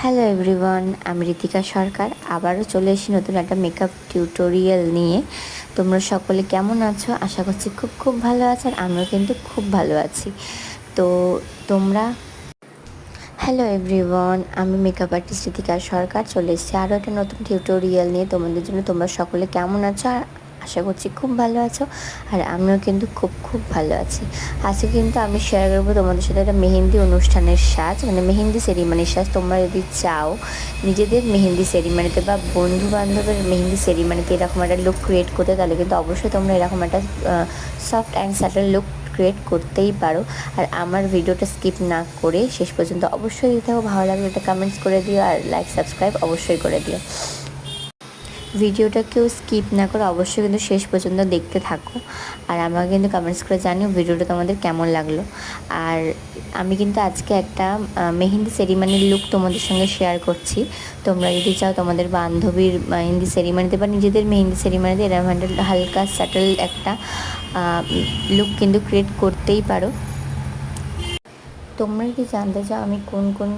Hello everyone, আমি ঋতিকা সরকার আবারও চলে এসেছি নতুন একটা মেকআপ টিউটোরিয়াল নিয়ে। তোমরা সকলে কেমন আছো? আশা করছি খুব খুব ভালো আছো, আর আমিও কিন্তু খুব ভালো আছি। তো তোমরা হ্যালো এভরিওয়ান, আমি মেকআপ আর্টিস্ট ঋতিকা সরকার চলে এসেছি আরও একটা নতুন টিউটোরিয়াল নিয়ে তোমাদের জন্য। তোমরা সকলে কেমন আছো? আর আশা করছি খুব ভালো আছো, আর আমিও কিন্তু খুব খুব ভালো আছি। আজকে কিন্তু আমি শেয়ার করবো তোমাদের সাথে একটা মেহেন্দি অনুষ্ঠানের সাজ, মানে মেহেন্দি সেরিমানির সাজ। তোমরা যদি চাও নিজেদের মেহেন্দি সেরিমানিতে বা বন্ধু বান্ধবের মেহেন্দি সেরিমানিতে এরকম একটা লুক ক্রিয়েট করতে, তাহলে কিন্তু অবশ্যই তোমরা এরকম একটা soft and settle look create করতেই পারো। আর আমার ভিডিওটা স্কিপ না করে শেষ পর্যন্ত অবশ্যই দিতে হবে। ভালো লাগলে এটা কমেন্টস করে দিও, আর লাইক সাবস্ক্রাইব অবশ্যই করে দিও। ভিডিওটা কেউ স্কিপ না করে অবশ্যই কিন্তু শেষ পর্যন্ত দেখতে থাকো, আর আমাকে কিন্তু কমেন্টস করে জানিও ভিডিওটা তোমাদের কেমন লাগলো। আর আমি কিন্তু আজকে একটা মেহেন্দি সেরিমানির লুক তোমাদের সঙ্গে শেয়ার করছি। তোমরা যদি চাও তোমাদের বান্ধবীর মেহেন্দি সেরিমানিতে বা নিজেদের মেহেন্দি সেরিমানিতে এরকম হালকা স্যাটেল একটা লুক কিন্তু ক্রিয়েট করতেই পারো। তোমরা যদি জানতে চাও আমি কোন কোন